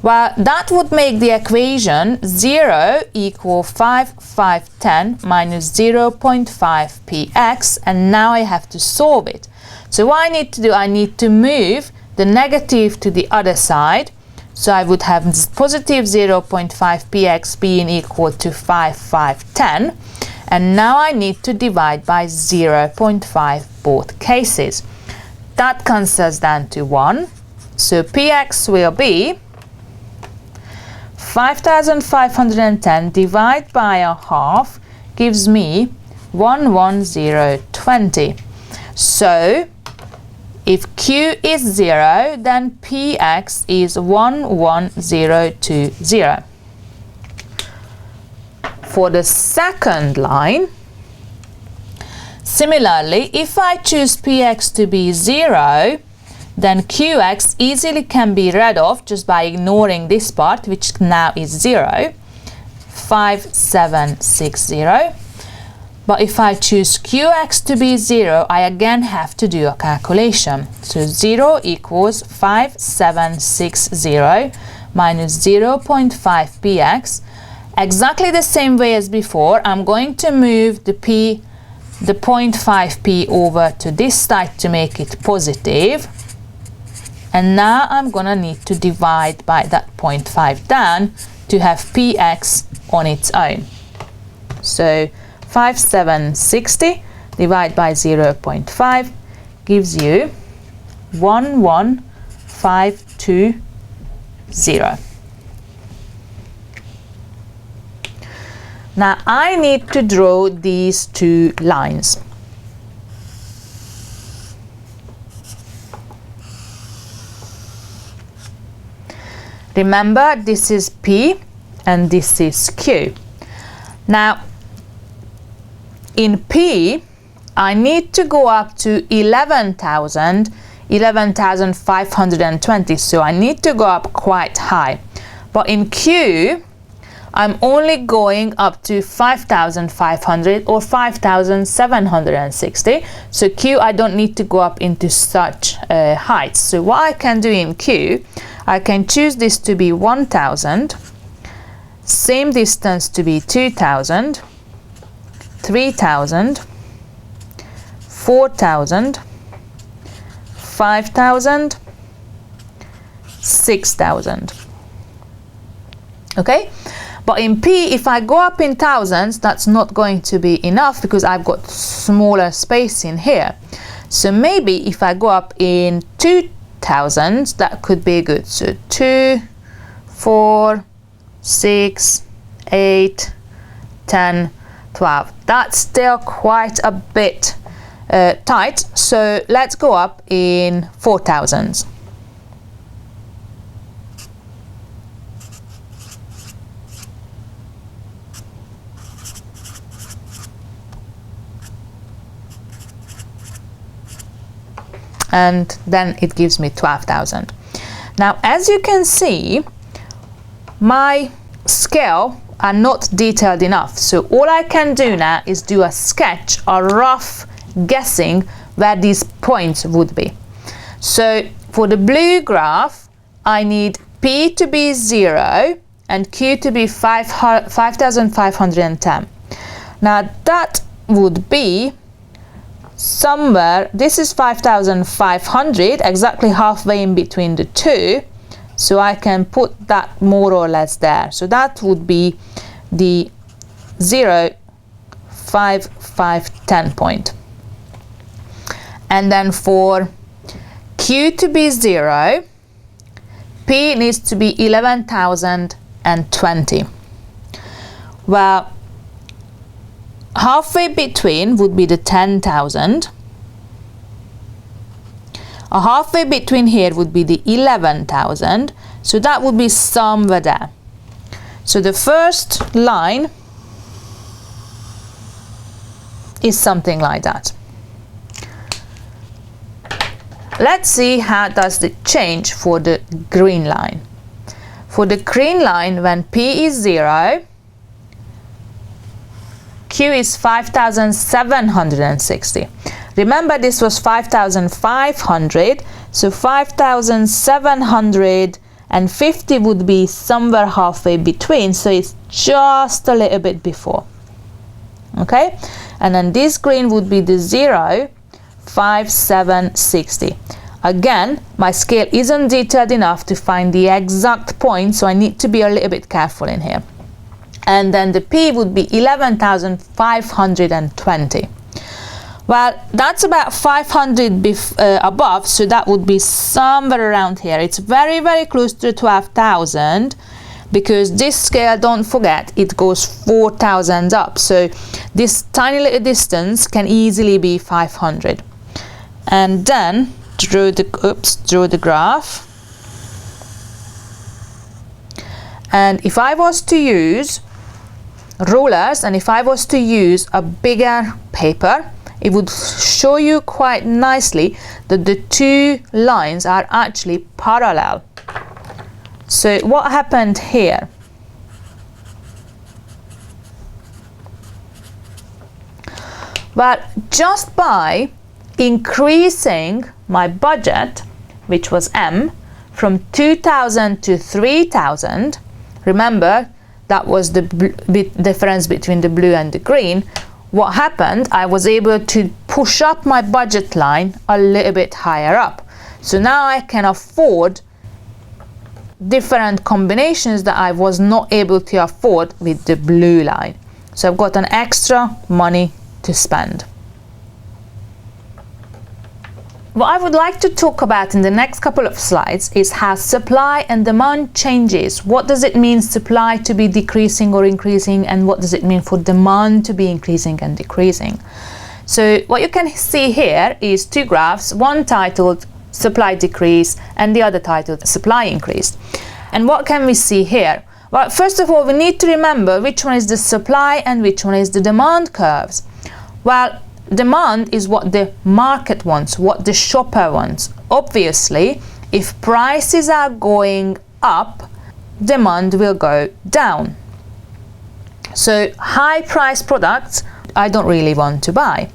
Well, that would make the equation 0 equal 5, 5, 10 minus 0.5 px, and now I have to solve it. So what I need to do, I need to move the negative to the other side. So I would have positive 0.5 px being equal to 5, 5, 10. And now I need to divide by 0.5 both cases. That cancels down to 1. So px will be 5510 divided by a half gives me 11020. So if q is 0, then px is 11020. For the second line, similarly, if I choose px to be 0, then qx easily can be read off just by ignoring this part, which now is 0, 5760. But if I choose qx to be 0, I again have to do a calculation. So 0 equals 5760 minus 0.5 px. Exactly the same way as before, I'm going to move the 0.5p over to this side to make it positive. And now I'm gonna need to divide by that 0.5 down to have px on its own. So 5760 divided by 0.5 gives you 1152 0. Now I need to draw these two lines. Remember, this is P and this is Q. Now, in P, I need to go up to 11,520, so I need to go up quite high. But in Q, I'm only going up to 5,500 or 5,760. So Q, I don't need to go up into such heights. So what I can do in Q, I can choose this to be 1,000, same distance to be 2,000, 3,000, 4,000, 5,000, 6,000. Okay? But in P, if I go up in thousands, that's not going to be enough because I've got smaller space in here. So maybe if I go up in 2,000s, that could be good. So 2, 4, 6, 8, 10, 12. That's still quite a bit tight. So let's go up in 4,000s. And then it gives me 12,000. Now, as you can see, my scale are not detailed enough. So all I can do now is do a sketch, a rough guessing where these points would be. So for the blue graph, I need P to be 0 and Q to be 5,510. Now that would be somewhere, this is 5,500, exactly halfway in between the two, so I can put that more or less there. So that would be the 0, 5, 5, 10 point. And then for Q to be 0, P needs to be 11,020. Well, halfway between would be the 10,000. A halfway between here would be the 11,000. So that would be somewhere there. So the first line is something like that. Let's see how does it change for the green line. For the green line, when P is 0, Q is 5,760. Remember, this was 5,500, so 5,750 would be somewhere halfway between, so it's just a little bit before. Okay, and then this green would be the 0, 5,760. Again, my scale isn't detailed enough to find the exact point, so I need to be a little bit careful in here. And then the P would be 11,520. Well, that's about 500 above, so that would be somewhere around here. It's very, very close to 12,000, because this scale, don't forget, it goes 4,000 up. So this tiny little distance can easily be 500. And then draw the graph. And if I was to use rulers and if I was to use a bigger paper, it would show you quite nicely that the two lines are actually parallel. So what happened here? Well, just by increasing my budget, which was M, from 2,000 to 3,000, remember that was the difference between the blue and the green. What happened, I was able to push up my budget line a little bit higher up. So now I can afford different combinations that I was not able to afford with the blue line. So I've got an extra money to spend. What I would like to talk about in the next couple of slides is how supply and demand changes. What does it mean supply to be decreasing or increasing, and what does it mean for demand to be increasing and decreasing? So what you can see here is two graphs, one titled supply decrease and the other titled supply increase. And what can we see here? Well, first of all, we need to remember which one is the supply and which one is the demand curves. Well, demand is what the market wants, what the shopper wants. Obviously, if prices are going up, demand will go down. So high price products I don't really want to buy.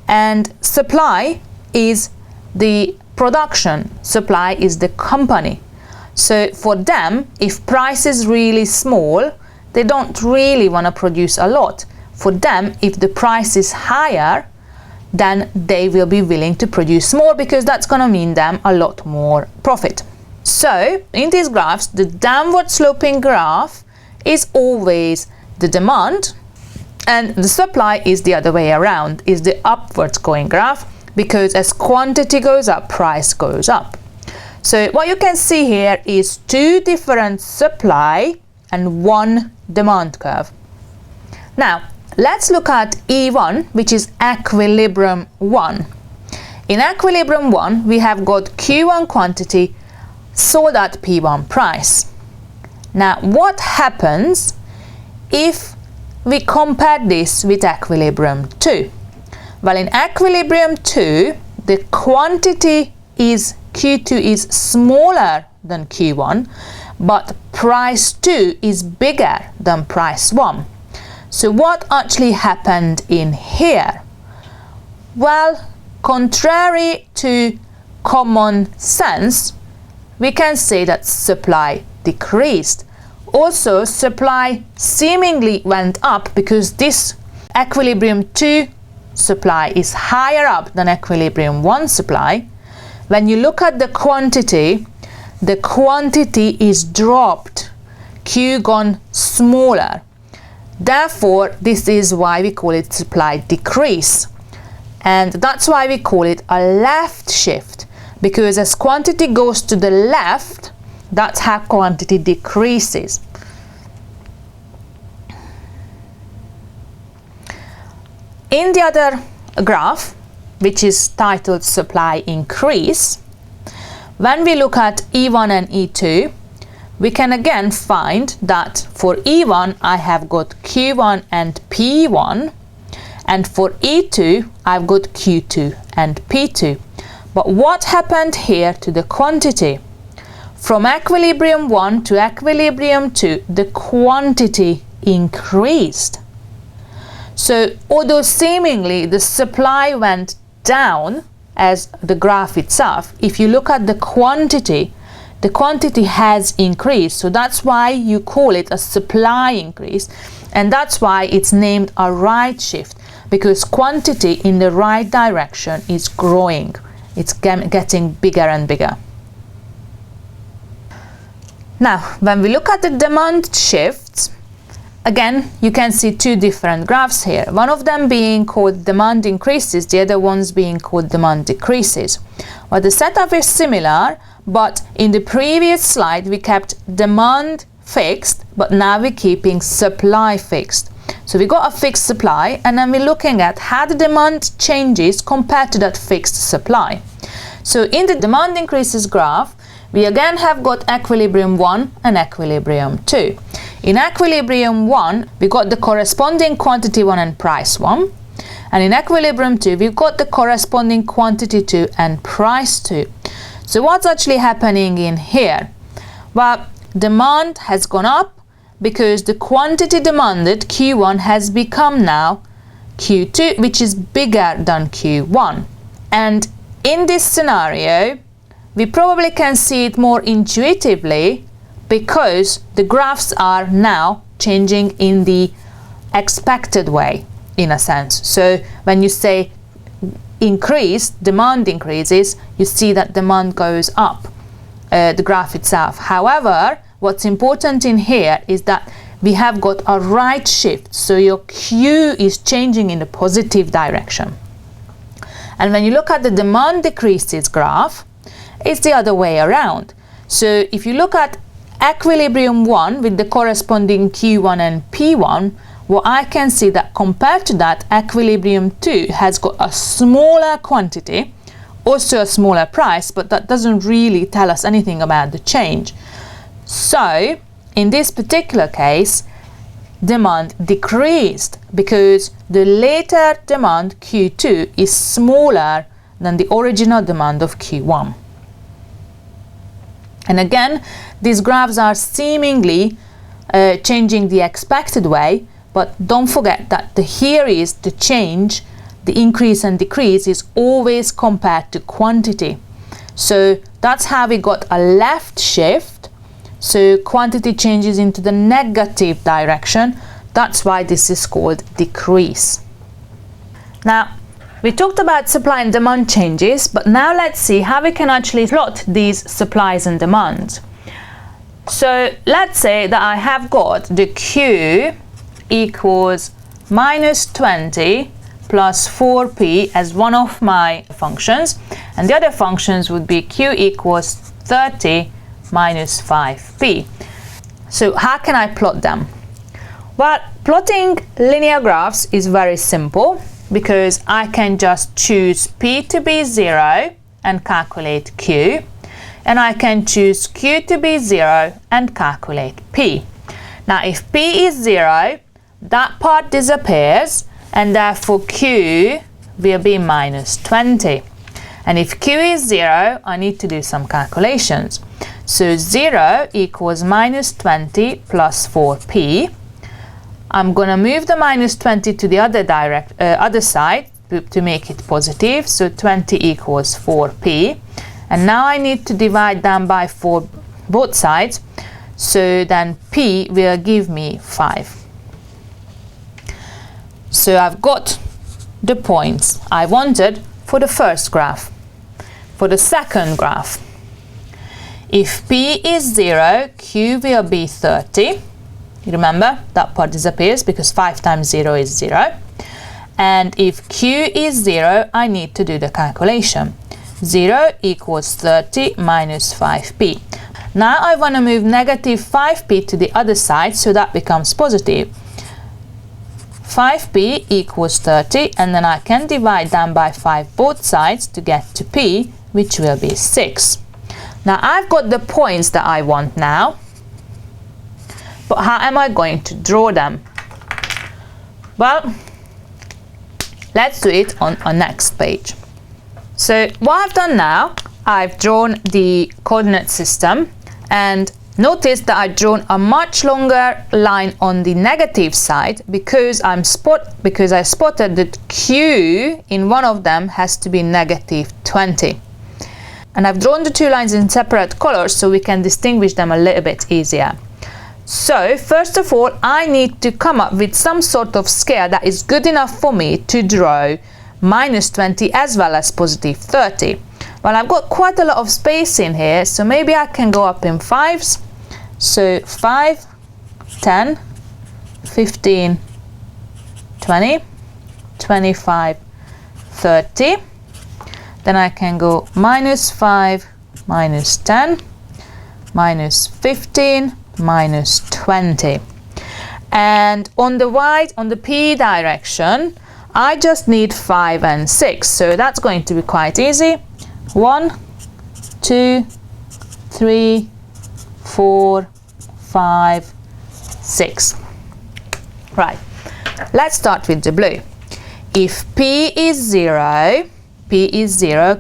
And supply is the production, supply is the company. So for them, if price is really small, they don't really want to produce a lot. For them, if the price is higher, then they will be willing to produce more, because that's going to mean them a lot more profit. So in these graphs, the downward sloping graph is always the demand, and the supply is the other way around, is the upwards going graph, because as quantity goes up, price goes up. So what you can see here is two different supply and one demand curve. Now, let's look at E1, which is equilibrium 1. In equilibrium 1, we have got Q1 quantity sold at P1 price. Now, what happens if we compare this with equilibrium 2? Well, in equilibrium 2, the quantity is Q2 is smaller than Q1, but price 2 is bigger than price 1. So what actually happened in here? Well, contrary to common sense, we can say that supply decreased. Also, supply seemingly went up because this equilibrium 2 supply is higher up than equilibrium 1 supply. When you look at the quantity is dropped, Q gone smaller. Therefore, this is why we call it supply decrease. And that's why we call it a left shift, because as quantity goes to the left, that's how quantity decreases. In the other graph, which is titled supply increase, when we look at E1 and E2, we can again find that for E1 I have got Q1 and P1, and for E2 I've got Q2 and P2. But what happened here to the quantity? From equilibrium 1 to equilibrium 2, the quantity increased. So although seemingly the supply went down as the graph itself, if you look at the quantity has increased. So that's why you call it a supply increase, and that's why it's named a right shift, because quantity in the right direction is growing. It's getting bigger and bigger. Now, when we look at the demand shifts, again, you can see two different graphs here. One of them being called demand increases, the other one's being called demand decreases. Well, the setup is similar, but in the previous slide we kept demand fixed, but now we're keeping supply fixed. So we got a fixed supply, and then we're looking at how the demand changes compared to that fixed supply. So in the demand increases graph, we again have got equilibrium 1 and equilibrium 2. In equilibrium 1, we got the corresponding quantity 1 and price 1. And in equilibrium 2, we've got the corresponding quantity 2 and price 2. So what's actually happening in here? Well, demand has gone up because the quantity demanded, Q1, has become now Q2, which is bigger than Q1. And in this scenario, we probably can see it more intuitively because the graphs are now changing in the expected way, in a sense. So when you say increase, demand increases, you see that demand goes up, the graph itself. However, what's important in here is that we have got a right shift, so your Q is changing in the positive direction. And when you look at the demand decreases graph, it's the other way around. So if you look at equilibrium 1 with the corresponding Q1 and P1, well, I can see that compared to that, equilibrium 2 has got a smaller quantity, also a smaller price, but that doesn't really tell us anything about the change. So in this particular case, demand decreased because the later demand Q2 is smaller than the original demand of Q1. And again, these graphs are seemingly changing the expected way, but don't forget that here is the change, the increase and decrease is always compared to quantity. So that's how we got a left shift. So quantity changes into the negative direction. That's why this is called decrease. Now, we talked about supply and demand changes, but now let's see how we can actually plot these supplies and demands. So let's say that I have got the Q equals minus 20 plus 4p as one of my functions, and the other functions would be Q equals 30 minus 5p. So how can I plot them? Well, plotting linear graphs is very simple because I can just choose p to be 0 and calculate q, and I can choose q to be 0 and calculate p. Now if p is 0, that part disappears, and therefore q will be minus 20. And if q is 0, I need to do some calculations. So 0 equals minus 20 plus 4p. I'm going to move the minus 20 to the other side to make it positive. So 20 equals 4p. And now I need to divide them by 4 both sides. So then p will give me 5. So I've got the points I wanted for the first graph. For the second graph, if p is 0, q will be 30. You remember that part disappears because 5 times 0 is 0. And if q is 0, I need to do the calculation. 0 equals 30 minus 5p. Now I want to move negative 5p to the other side, so that becomes positive. 5p equals 30, and then I can divide them by 5 both sides to get to p, which will be 6. Now I've got the points that I want now, but how am I going to draw them? Well, let's do it on our next page. So what I've done now, I've drawn the coordinate system, and notice that I've drawn a much longer line on the negative side because I spotted that q in one of them has to be negative 20. And I've drawn the two lines in separate colors so we can distinguish them a little bit easier. So first of all, I need to come up with some sort of scale that is good enough for me to draw minus 20 as well as positive 30. Well, I've got quite a lot of space in here, so maybe I can go up in 5s. So 5, 10, 15, 20, 25, 30. Then I can go minus 5, minus 10, minus 15, minus 20. And on the y, on the p direction, I just need 5 and 6. So that's going to be quite easy. 1, 2, 3, 4, 5, 6. Right, let's start with the blue. If p is 0,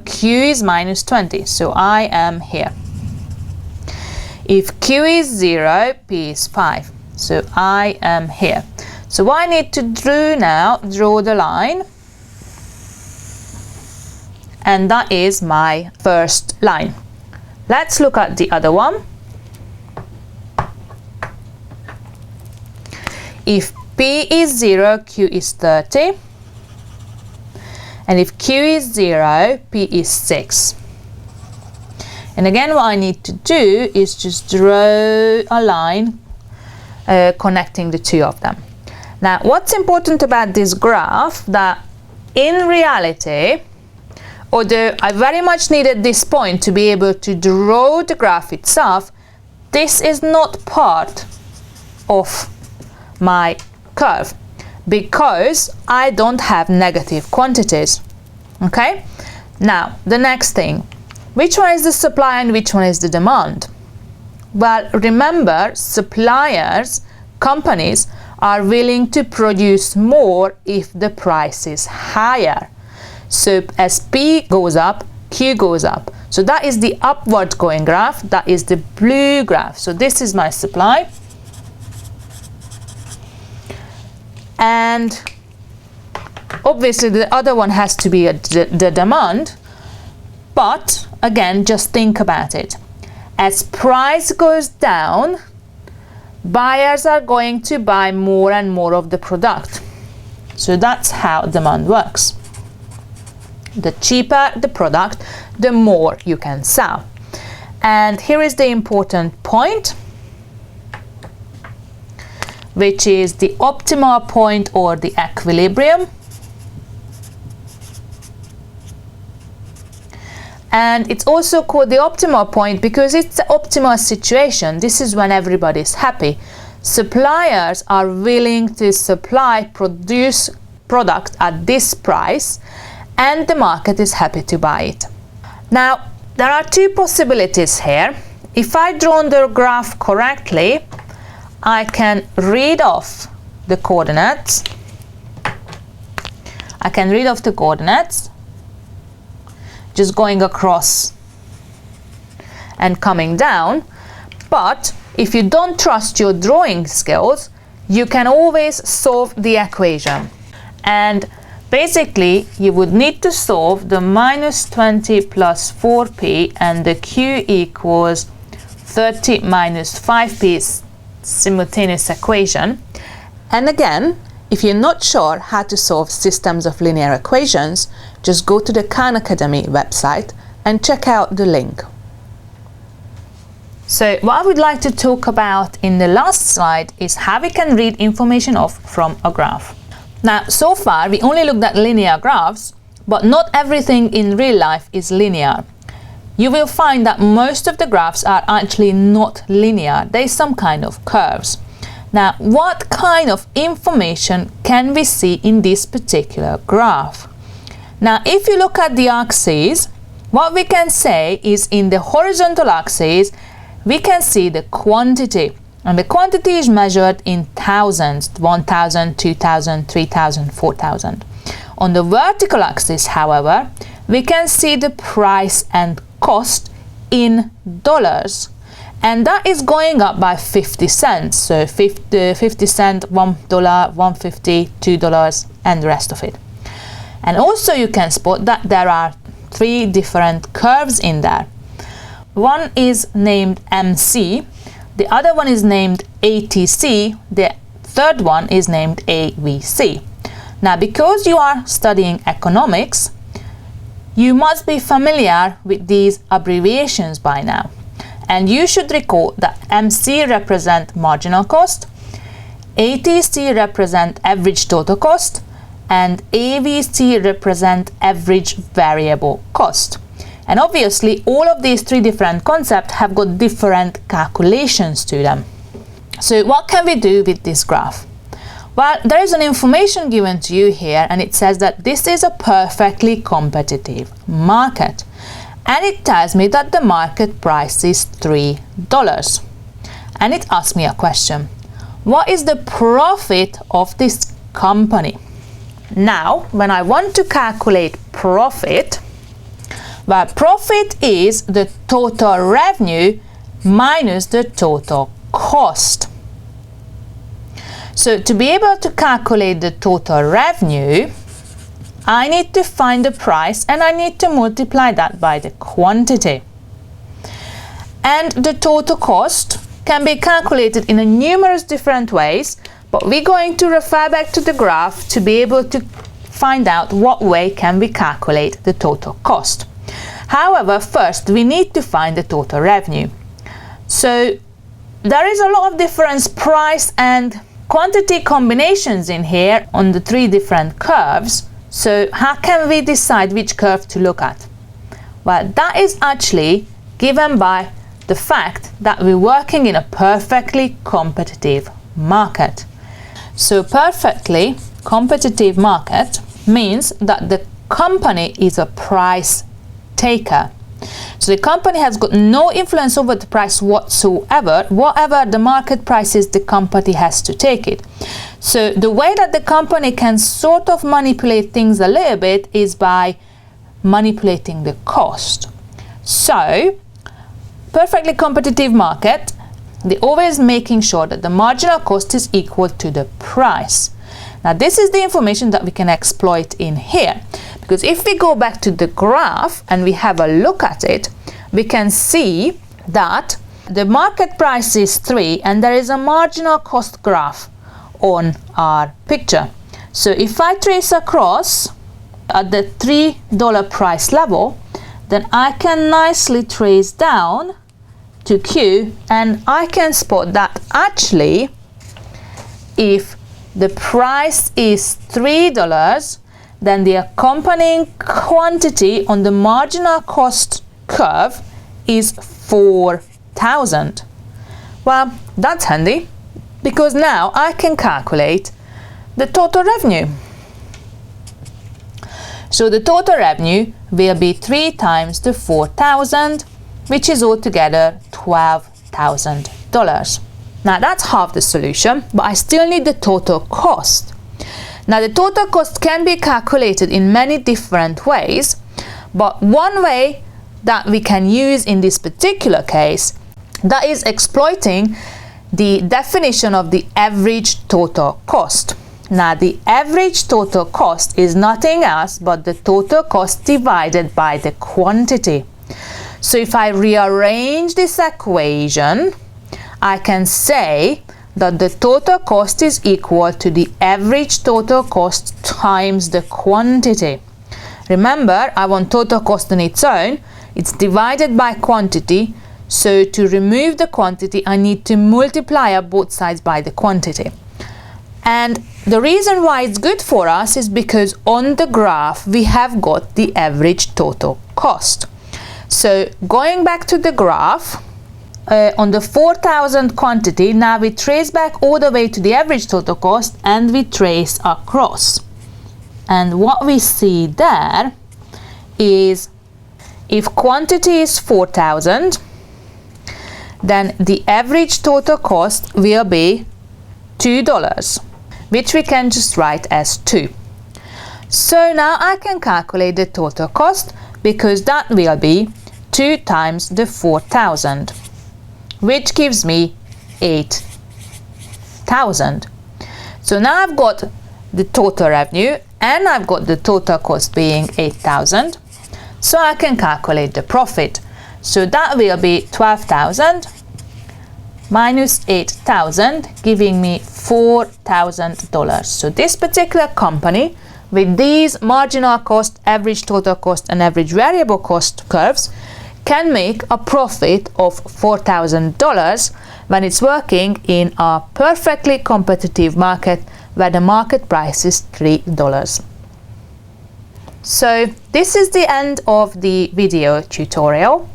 q is minus 20, so I am here. If q is 0, p is 5, so I am here. So what I need to do now, draw the line, and that is my first line. Let's look at the other one. If p is 0, q is 30. And if q is 0, p is 6. And again, what I need to do is just draw a line connecting the two of them. Now, what's important about this graph, that in reality, Although I very much needed this point to be able to draw the graph itself, this is not part of my curve because I don't have negative quantities. Okay? Now, the next thing. Which one is the supply and which one is the demand? Well, remember, suppliers, companies, are willing to produce more if the price is higher. So as P goes up, Q goes up. So that is the upward going graph. That is the blue graph. So this is my supply. And obviously the other one has to be the demand. But again, just think about it. As price goes down, buyers are going to buy more and more of the product. So that's how demand works. The cheaper the product, the more you can sell. And here is the important point, which is the optimal point or the equilibrium. And it's also called the optimal point because it's the optimal situation. This is when everybody's happy. Suppliers are willing to produce product at this price, and the market is happy to buy it. Now, there are two possibilities here. If I draw the graph correctly, I can read off the coordinates. I can read off the coordinates, just going across and coming down. But if you don't trust your drawing skills, you can always solve the equation. And basically, you would need to solve the minus 20 plus 4p and the q equals 30 minus 5p simultaneous equation. And again, if you're not sure how to solve systems of linear equations, just go to the Khan Academy website and check out the link. So what I would like to talk about in the last slide is how we can read information off from a graph. Now, so far we only looked at linear graphs, but not everything in real life is linear. You will find that most of the graphs are actually not linear. There's some kind of curves. Now, what kind of information can we see in this particular graph? Now, if you look at the axes, what we can say is in the horizontal axis, we can see the quantity. And the quantity is measured in thousands, 1,000, 2,000, 3,000, 4,000. On the vertical axis, however, we can see the price and cost in dollars. And that is going up by 50 cents. So 50 cents, $1, $1.50, $2, and the rest of it. And also you can spot that there are three different curves in there. One is named MC, the other one is named ATC, the third one is named AVC. Now, because you are studying economics, you must be familiar with these abbreviations by now. And you should recall that MC represent marginal cost, ATC represent average total cost, and AVC represent average variable cost. And obviously, all of these three different concepts have got different calculations to them. So what can we do with this graph? Well, there is an information given to you here, and it says that this is a perfectly competitive market. And it tells me that the market price is $3. And it asks me a question. What is the profit of this company? Now, when I want to calculate profit, well, profit is the total revenue minus the total cost. So to be able to calculate the total revenue, I need to find the price and I need to multiply that by the quantity. And the total cost can be calculated in numerous different ways, but we're going to refer back to the graph to be able to find out what way can we calculate the total cost. However, first we need to find the total revenue. So there is a lot of different price and quantity combinations in here on the three different curves. So how can we decide which curve to look at? Well, that is actually given by the fact that we're working in a perfectly competitive market. So perfectly competitive market means that the company is a price taker. So the company has got no influence over the price whatsoever. Whatever the market price is, the company has to take it. So the way that the company can sort of manipulate things a little bit is by manipulating the cost. So perfectly competitive market, they're always making sure that the marginal cost is equal to the price. Now this is the information that we can exploit in here, because if we go back to the graph and we have a look at it, we can see that the market price is 3 and there is a marginal cost graph on our picture. So if I trace across at the $3 price level, then I can nicely trace down to Q, and I can spot that actually if the price is $3, then the accompanying quantity on the marginal cost curve is 4,000. Well, that's handy, because now I can calculate the total revenue. So the total revenue will be 3 times the 4,000, which is altogether $12,000. Now that's half the solution, but I still need the total cost. Now the total cost can be calculated in many different ways, but one way that we can use in this particular case, that is exploiting the definition of the average total cost. Now the average total cost is nothing else but the total cost divided by the quantity. So if I rearrange this equation, I can say that the total cost is equal to the average total cost times the quantity. Remember, I want total cost on its own. It's divided by quantity. So to remove the quantity, I need to multiply up both sides by the quantity. And the reason why it's good for us is because on the graph, we have got the average total cost. So going back to the graph, on the 4,000 quantity, now we trace back all the way to the average total cost and we trace across. And what we see there is if quantity is 4,000, then the average total cost will be $2, which we can just write as 2. So now I can calculate the total cost, because that will be 2 times the 4,000, which gives me 8,000. So now I've got the total revenue and I've got the total cost being 8,000. So I can calculate the profit. So that will be 12,000 minus 8,000, giving me $4,000. So this particular company, with these marginal cost, average total cost and average variable cost curves, can make a profit of $4,000 when it's working in a perfectly competitive market where the market price is $3. So this is the end of the video tutorial.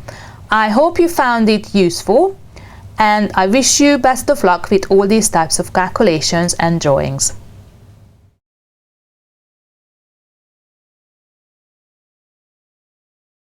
I hope you found it useful, and I wish you best of luck with all these types of calculations and drawings.